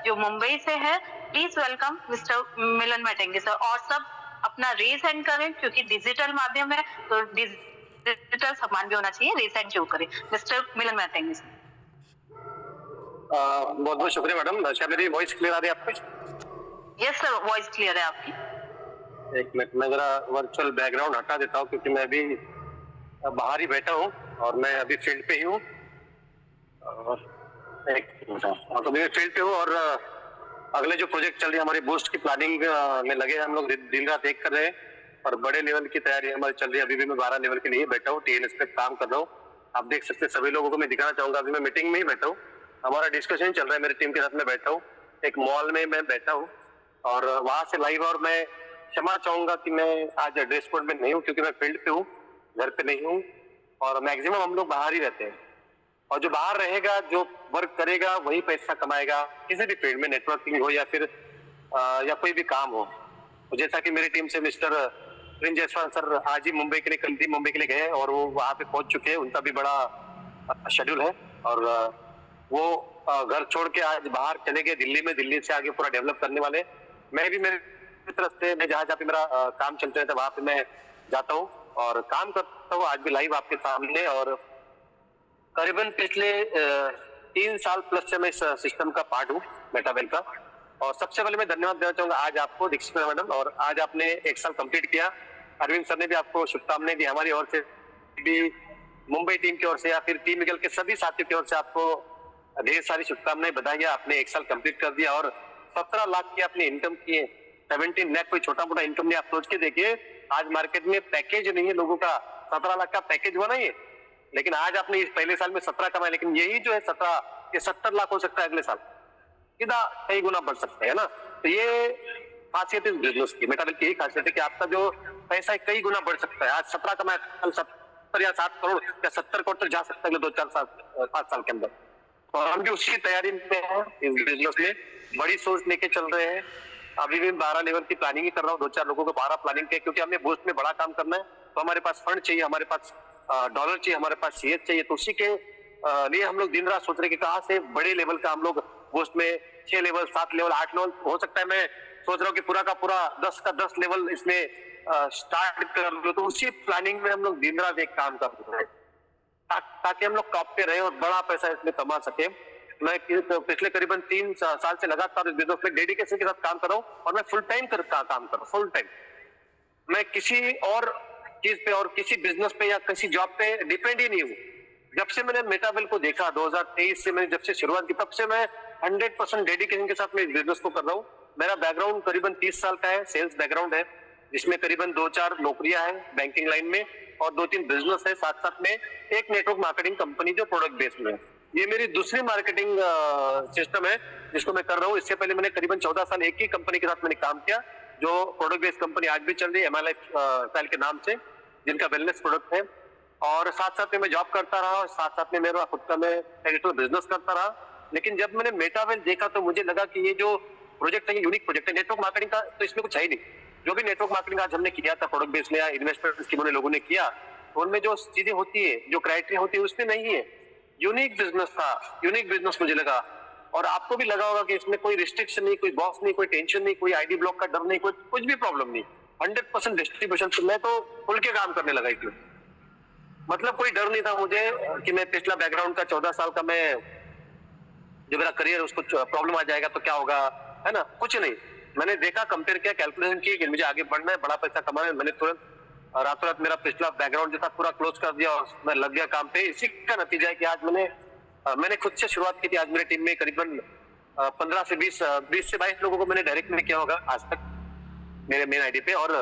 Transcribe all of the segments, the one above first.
जो मुंबई से है, प्लीज वेलकम मिस्टर मिलन मैटेंगे सर। और सब अपना रेज हैंड करें क्योंकि डिजिटल माध्यम है, तो डिजिटल सामान भी होना चाहिए। रेज हैंड जो करें मिस्टर मिलन मैटेंगे सर। बहुत बहुत शुक्रिया मैडम। क्या मेरी वॉइस क्लियर आ रही है आपको? यस सर, वॉइस क्लियर है आपकी। एक मिनट, मैं जरा वर्चुअल बैकग्राउंड हटा देता हूँ क्योंकि मैं अभी बाहर ही बैठा हूँ और मैं अभी फील्ड पे ही हूँ। एक मिनट, तो मैं फील्ड पे हूँ और अगले जो प्रोजेक्ट चल रही है हमारी बूस्ट की प्लानिंग में लगे हम लोग, दिन रात एक कर रहे हैं और बड़े लेवल की तैयारी हमारी चल रही है। अभी भी मैं 12 लेवल के लिए बैठा हूँ, TNS पे काम कर रहा हूँ। आप देख सकते हैं, सभी लोगों को मैं दिखाना चाहूंगा। अभी मैं मीटिंग में ही बैठा हूँ, हमारा डिस्कशन चल रहा है, मेरी टीम के साथ में बैठा हूँ, एक मॉल में मैं बैठा हूँ और वहां से लाइव। और मैं क्षमा चाहूंगा कि मैं आज ड्रेस कोड में नहीं हूँ क्योंकि मैं फील्ड पे हूँ, घर पे नहीं हूँ और मैक्सिमम हम लोग बाहर ही रहते हैं। और जो बाहर रहेगा, जो वर्क करेगा वही पैसा कमाएगा, किसी भी फील्ड में, नेटवर्किंग हो या फिर या कोई भी काम हो। तो जैसा कि मेरी टीम से मिस्टर प्रिंस जायसवाल सर आज ही मुंबई के लिए, कल ही मुंबई के लिए गए और वो वहां पे पहुंच चुके हैं। उनका भी बड़ा शेड्यूल है और वो घर छोड़ के आज बाहर चले गए दिल्ली में, दिल्ली से आगे पूरा डेवलप करने वाले। मैं भी मेरी तरफ से, मैं जहाँ जहाँ पे मेरा काम चलते रहता है वहां पे मैं जाता हूँ और काम करता हूँ। आज भी लाइव आपके सामने और करीबन पिछले 3 साल प्लस से मैं इस सिस्टम का पार्ट हूँ, मेटावेल का। और सबसे पहले मैं धन्यवाद देना चाहूंगा आज आपको, दीक्षित मैडम, और आज आपने 1 साल कंप्लीट किया। अरविंद सर ने भी आपको शुभकामनाएं दी, हमारी ओर से भी, मुंबई टीम की ओर से या फिर टीम निकल के सभी साथियों की ओर से आपको ढेर सारी शुभकामनाएं, बधाइयां। आपने 1 साल कंप्लीट कर दिया और 17 लाख की आपने इनकम की है। 17 लाख कोई छोटा मोटा इनकम नहीं। आप सोच के देखिए, आज मार्केट में पैकेज नहीं है लोगों का, 17 लाख का पैकेज हुआ नहीं है, लेकिन आज आपने इस पहले साल में 17 कमाए। लेकिन यही जो है 17, ये 70 लाख हो सकता है अगले साल, सीधा कई गुना बढ़ सकता है ना। तो ये खासियत इस बिजनेस की, मेटावेल की यही खासियत है कि आपका जो पैसा है कई गुना बढ़ सकता है। आज 17 कमाए, कल 70 या 7 करोड़ या 70 करोड़ तक जा सकता है 2-4 साल 5 साल के अंदर। और हम भी उसी तैयारी में हैं, इस बिजनेस में बड़ी सोच लेके चल रहे हैं। अभी भी 12 लेवल की प्लानिंग ही कर रहा हूँ, 2-4 लोगों को 12 प्लानिंग के, क्योंकि हमें बूस्ट में बड़ा काम करना है। तो हमारे पास फंड चाहिए, हमारे पास डॉलर चाहिए, हमारे पास CS चाहिए। तो उसी के लिए हम लोग दिन रात सोच रहे हैं कि कहाँ से बड़े लेवल का हम लोग बूस्ट में 6 लेवल, 7 लेवल, 8 लेवल, हो सकता है मैं सोच रहा हूँ कि पूरा का पूरा 10 का 10 लेवल इसमें स्टार्ट कर लो। तो उसी प्लानिंग में हम लोग दिन रात एक काम कर रहे हैं ताकि हम लोग टॉप पे रहे और बड़ा पैसा इसमें कमा सके। मैं पिछले करीबन 3 साल से लगातार इस बिजनेस में डेडिकेशन के साथ काम कर रहा हूँ और मैं फुल टाइम काम कर रहा हूँ, फुल टाइम। मैं किसी और चीज पे और किसी बिजनेस पे या किसी जॉब पे डिपेंड ही नहीं हूँ। जब से मैंने मेटावेल को देखा 2023 से, मैंने जब से शुरुआत की, तब से मैं 100% डेडिकेशन के साथ मैं इस बिजनेस को कर रहा हूँ। मेरा बैकग्राउंड करीबन 30 साल का है, सेल्स बैकग्राउंड है, जिसमें करीबन 2-4 नौकरियां हैं बैंकिंग लाइन में और 2-3 बिजनेस है, साथ साथ में एक नेटवर्क मार्केटिंग कंपनी जो प्रोडक्ट बेस्ड में है। ये मेरी दूसरी मार्केटिंग सिस्टम है जिसको मैं कर रहा हूँ। इससे पहले मैंने करीबन 14 साल एक ही कंपनी के साथ मैंने काम किया, जो प्रोडक्ट बेस्ड कंपनी आज भी चल रही है, MI लाइफस्टाइल के नाम से, जिनका वेलनेस प्रोडक्ट है। और साथ साथ में मैं जॉब करता रहा और साथ साथ में मेरा खुद का मैं एडिटर बिजनेस करता रहा। लेकिन जब मैंने मेटावेल देखा तो मुझे लगा कि ये जो प्रोजेक्ट है, ये यूनिक प्रोजेक्ट है। नेटवर्क मार्केटिंग का तो इसमें कुछ है ही नहीं। जो भी नेटवर्क मार्केटिंग आज हमने किया था प्रोडक्ट बेस्ड में या इन्वेस्टमेंट स्कीमों ने लोगों ने किया, तो उनमें जो चीजें होती है, जो क्राइटेरिया होती है, उसमें नहीं है। यूनिक बिजनेस था, यूनिक बिजनेस मुझे लगा। और आपको भी लगा होगा कि इसमें कोई रिस्ट्रिक्शन नहीं, कोई बॉक्स नहीं, कोई टेंशन नहीं, कोई ID ब्लॉक का डर नहीं, कोई कुछ भी प्रॉब्लम नहीं। 100% डिस्ट्रीब्यूशन। तो मैं तो खुल के काम करने लगा इसमें, मतलब कोई डर नहीं था मुझे कि मैं पिछला बैकग्राउंड का 14 साल का, मैं जो मेरा करियर है उसको प्रॉब्लम आ जाएगा तो क्या होगा, है ना, कुछ नहीं। मैंने देखा, कंपेयर किया, कैलकुलेशन की कि मुझे आगे बढ़ना है, बड़ा पैसा कमाना है। मैंने तुरंत रातों रात मेरा पिछला बैकग्राउंड जो था पूरा क्लोज कर दिया और मैं लग गया काम पे। इसी का नतीजा है कि आज मैंने खुद से शुरुआत की थी। आज मेरी टीम में करीबन 15 से 20 से 22 लोगों को मैंने डायरेक्ट में किया होगा आज तक मेरे मेन ID पे। और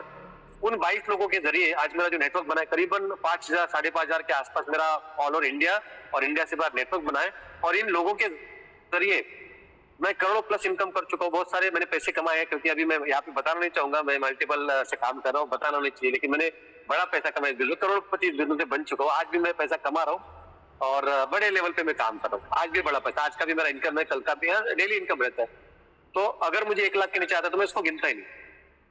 उन 22 लोगों के जरिए आज मेरा जो नेटवर्क बना है, करीबन 5,000 5,500 के आसपास मेरा ऑल ओवर इंडिया और इंडिया से बाहर नेटवर्क बना है। और इन लोगों के जरिए मैं करोड़ों प्लस इनकम कर चुका हूँ। बहुत सारे मैंने पैसे कमाए हैं, क्योंकि अभी मैं यहाँ पे बताना नहीं चाहूंगा, मैं मल्टीपल से काम कर रहा हूँ, बताना नहीं चाहिए, लेकिन मैंने बड़ा पैसा कमाया, करोड़पति बिजनेस से बन चुका हूँ। आज भी मैं पैसा कमा रहा हूँ और बड़े लेवल पे मैं काम कर रहा हूँ। आज भी बड़ा पैसा, आज का भी मेरा इनकम है, कल का भी है, डेली इनकम रहता है। तो अगर मुझे 1 लाख के नीचे आता है तो मैं इसको गिनता ही नहीं।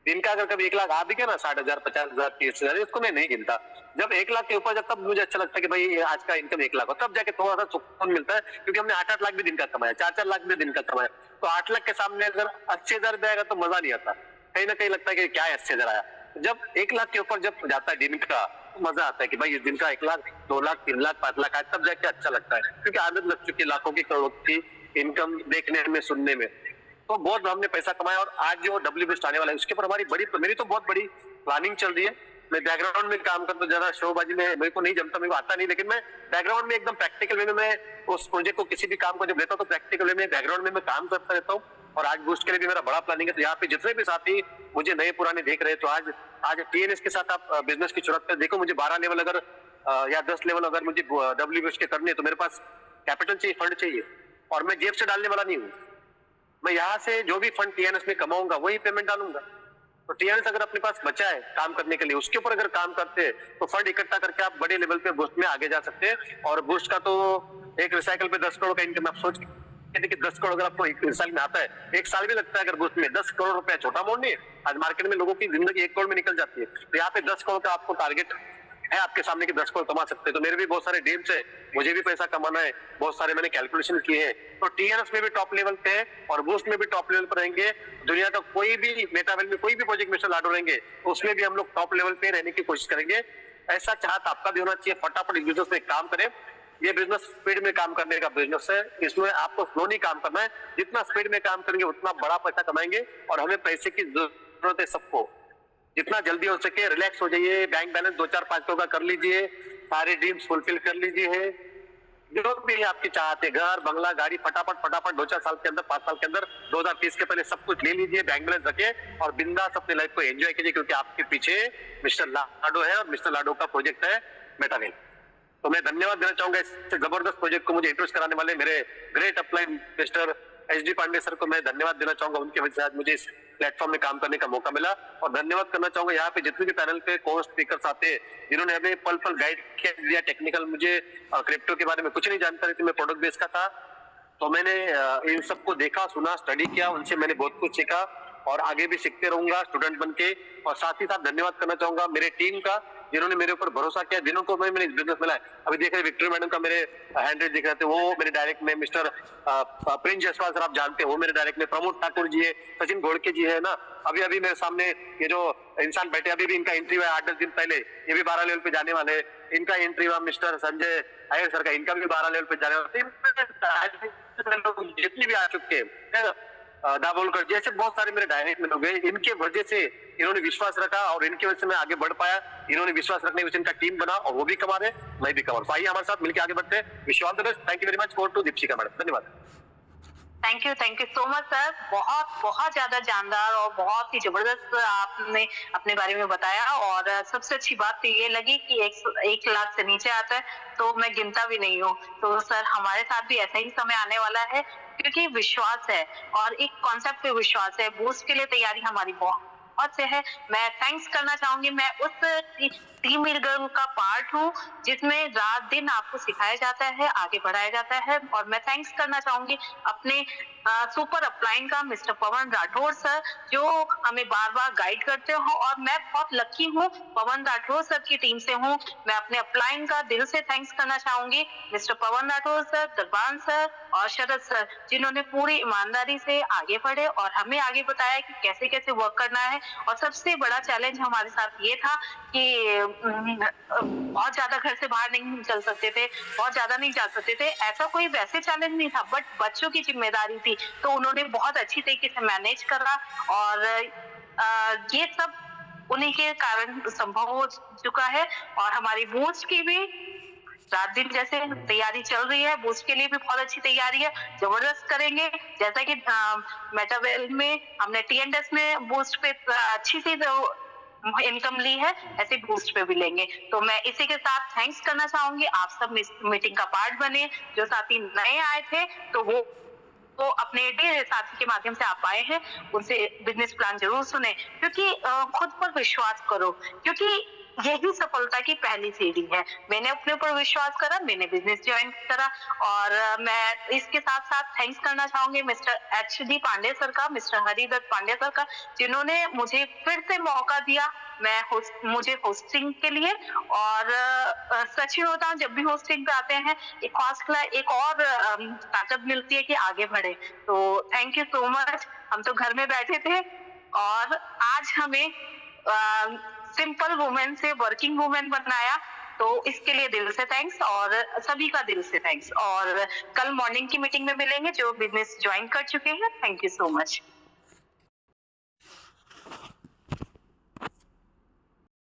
दिन का अगर कभी 1 लाख आ भी गया ना 60,000, 50,000, 30,000, इसको मैं नहीं गिनता। जब 1 लाख के ऊपर जब तब मुझे अच्छा लगता है कि भाई आज का इनकम 1 लाख हो, तब जाके थोड़ा सा सुकून मिलता है, क्योंकि हमने 8-8 लाख भी दिन का कमाया, 4-4 लाख भी दिन का कमाया। तो 8 लाख के सामने अगर 80,000 भी आएगा तो मजा नहीं आता, कहीं ना कहीं लगता है कि क्या 80,000 आया। जब 1 लाख के ऊपर जब जाता है दिन का, तो मजा आता है कि भाई इस दिन का 1 लाख, 2 लाख, 3 लाख, 5 लाख आए, तब जाके अच्छा लगता है, क्योंकि आदत लग चुकी है लाखों की, करोड़ों की इनकम देखने में, सुनने में। तो बहुत हमने पैसा कमाया, और आज जो डब्ल्यू बेस्ट आने वाला है उसके ऊपर मेरी तो बहुत बड़ी प्लानिंग चल रही है। मैं बैकग्राउंड में काम करता हूँ, ज्यादा शोबाजी में मेरे को नहीं जमता, मेरे को आता नहीं, लेकिन मैं बैकग्राउंड में एकदम प्रैक्टिकल वे में मैं उस प्रोजेक्ट को, किसी भी काम को जब लेता हूँ तो प्रैक्टिकल वे में बैकग्राउंड में मैं काम करता रहता हूँ। और आज बूस्ट के लिए भी मेरा बड़ा प्लानिंग है। तो यहाँ पे जितने भी साथी मुझे नए पुराने देख रहे हैं, तो आज टीएनएस के साथ आप बिजनेस की शुरुआत कर देखो। मुझे 12 लेवल अगर या 10 लेवल अगर मुझे डब्ल्यू बेस्ट के करने, तो मेरे पास कैपिटल चाहिए, फंड चाहिए, और मैं जेब से डालने वाला नहीं हूँ। मैं यहाँ से जो भी फंड टीएनएस में कमाऊंगा वही पेमेंट डालूंगा। तो टीएनएस अगर अपने पास बचा है काम करने के लिए, उसके ऊपर अगर काम करते हैं तो फंड इकट्ठा करके आप बड़े लेवल पे बूस्ट में आगे जा सकते हैं। और बूस्ट का तो एक रिसाइकल पे 10 करोड़ का इनकम, आप सोच के देखिए 10 करोड़ अगर आपको एक साल में आता है, 1 साल भी लगता है अगर बूस्ट में 10 करोड़ रुपया, छोटा अमाउंट नहीं है। आज मार्केट में लोगों की जिंदगी 1 करोड़ में निकल जाती है, तो यहाँ पे 10 करोड़ का आपको टारगेट है आपके सामने कि 10 करोड़ कमा सकते हैं। तो मेरे भी बहुत सारे ड्रीम्स है, मुझे भी पैसा कमाना है, बहुत सारे मैंने कैलकुलेशन किए हैं। तो टीएनएस में भी टॉप लेवल पे है और बूस्ट में भी टॉप लेवल पर रहेंगे। दुनिया का कोई भी मेटावेल में कोई भी प्रोजेक्ट मिस्टर लाडो रहेंगे, उसमें भी हम लोग टॉप लेवल पे रहने की कोशिश करेंगे। ऐसा चाहत आपका भी होना चाहिए, फटाफट इस बिजनेस में काम करें। ये बिजनेस स्पीड में काम करने का बिजनेस है, इसमें आपको स्लो नहीं काम करना है। जितना स्पीड में काम करेंगे उतना बड़ा पैसा कमाएंगे। और हमें पैसे की जरूरत है सबको, जितना जल्दी हो सके रिलैक्स हो जाइए, बैंक बैलेंस 2-4-5 करोड़ का कर लीजिए, सारे ड्रीम्स फुलफिल कर लीजिए। जो भी आपकी चाहते, घर, बंगला, गाड़ी, फटाफट 2-4 साल के अंदर, 5 साल के अंदर, 2030 के पहले सब कुछ ले लीजिए, बैंक बैलेंस रखिए और बिंदास अपनी लाइफ को एंजॉय कीजिए, क्योंकि आपके पीछे मिस्टर लाडो है और मिस्टर लाडो का प्रोजेक्ट है मेटावेल। तो मैं धन्यवाद देना चाहूंगा इस जबरदस्त प्रोजेक्ट को मुझे इंट्रोड्यूस कराने वाले मेरे great upline mister H D. Pande sir को मैं धन्यवाद देना चाहूंगा। उनके वजह से आज मुझे इस प्लेटफॉर्म में काम करने का मौका मिला। और धन्यवाद करना चाहूंगा यहाँ पे जितने भी पैनल पे को स्पीकर्स आते हैं, जिन्होंने हमें पल पल गाइड किया टेक्निकल। मुझे क्रिप्टो के बारे में कुछ नहीं जानकारी थी, मैं प्रोडक्ट बेस का था, तो मैंने इन सबको देखा, सुना, स्टडी किया, उनसे मैंने बहुत कुछ सीखा और आगे भी सीखते रहूंगा स्टूडेंट बन के। और साथ ही साथ धन्यवाद करना चाहूंगा मेरे टीम का, जिन्होंने मेरे ऊपर भरोसा किया, जिन्हों को मैंने इस बिजनेस में लाया। अभी देख रहे विक्टोरी मैडम का मेरे हैंडल दिख रहे थे, वो मेरे डायरेक्ट में, मिस्टर प्रिंस जायसवाल सर आप जानते हैं वो मेरे डायरेक्ट में, प्रमोद ठाकुर जी है, सचिन घोड़के जी है ना, अभी अभी मेरे सामने ये जो इंसान बैठे, अभी भी इनका एंट्री हुआ 8-10 दिन पहले, ये भी 12 लेवल पे जाने वाले। इनका एंट्री हुआ मिस्टर संजय अय्यर सर का, इनका भी 12 लेवल पे जाने वाले। जितने भी आ चुके हैं दाभोलकर जैसे बहुत सारे मेरे डायरेक्ट में लोग हैं, इनके वजह से इन्होंने विश्वास रखा और इनकी वजह से मैं आगे बढ़ पाया। इन्होंने विश्वास रखने की वजह से इनका टीम बना और वो भी कमा रहे, मैं भी कमा रहा हूं। आइए हमारे साथ मिलकर आगे बढ़ते हैं। Wish you all the best. Thank you very much. Over to Deepshikha madam. धन्यवाद। Thank you so much sir. बहुत बहुत ज्यादा जानदार और बहुत ही जबरदस्त आपने अपने बारे में बताया। और सबसे अच्छी बात तो ये लगी कि 1 लाख से नीचे आता है तो मैं गिनता भी नहीं हूँ। तो सर हमारे साथ भी ऐसा ही समय आने वाला है, क्योंकि विश्वास है और एक कॉन्सेप्ट पे विश्वास है। बूस्ट के लिए तैयारी हमारी बहुत से है। मैं थैंक्स करना चाहूंगी, मैं उस टीम गर्ल का पार्ट हूँ जिसमें रात दिन आपको सिखाया जाता है, आगे बढ़ाया जाता है। और मैं थैंक्स करना चाहूंगी अपने सुपर अपलाइन का मिस्टर पवन राठौर सर, जो हमें बार बार गाइड करते हो। और मैं बहुत लकी हूँ, पवन राठौर सर की टीम से हूँ। मैं अपने अपलाइन का दिल से थैंक्स करना चाहूंगी मिस्टर पवन राठौर सर, दरबान सर और शरद सर, जिन्होंने पूरी ईमानदारी से आगे बढ़े और हमें आगे बताया कि कैसे कैसे वर्क करना है। और सबसे बड़ा चैलेंज हमारे साथ ये था कि बहुत ज्यादा घर से बाहर नहीं चल सकते थे, बहुत ज्यादा नहीं जा सकते थे। ऐसा कोई वैसे चैलेंज नहीं था, बट बच्चों की जिम्मेदारी थी, तो उन्होंने बहुत अच्छी तरीके से मैनेज करा। और ये सब उन्हीं के कारण संभव हो चुका है। और हमारी बूस्ट की भी रात दिन जैसे तैयारी चल रही है, बूस्ट के लिए भी बहुत अच्छी तैयारी है, जबरदस्त करेंगे। जैसा कि मेटावेल में हमने टीएनएस में बूस्ट पे अच्छी सी इनकम ली है, ऐसे बूस्ट पे भी लेंगे। तो मैं इसी के साथ थैंक्स करना चाहूंगी। आप सब मीटिंग का पार्ट बने। जो साथी नए आए थे तो वो अपने साथी के माध्यम से आप आए हैं, उनसे बिजनेस प्लान जरूर सुने, क्योंकि खुद पर विश्वास करो। क्योंकि यही सफलता की पहली सीढ़ी है। मैंने अपने ऊपर विश्वास करा, मैंने बिज़नेस जॉइन करा और मैं इसके साथ-साथ थैंक्स करना चाहूँगी मिस्टर एचडी पांडे सर का, मिस्टर हरिदत्त पांडे सर का, जिन्होंने मुझे फिर से मौका दिया मुझे होस्टिंग के लिए और सच में बताऊँ जब भी होस्टिंग पे आते हैं, एक हौसला एक और ताकत मिलती है कि आगे बढ़े। तो थैंक यू सो मच। हम तो घर में बैठे थे और आज हमें सिंपल वुमेन से वर्किंग वुमेन बनाया, तो इसके लिए दिल से थैंक्स और सभी का दिल से थैंक्स और कल मॉर्निंग की मीटिंग में मिलेंगे जो बिजनेस ज्वाइन कर चुके हैं। Thank you so much.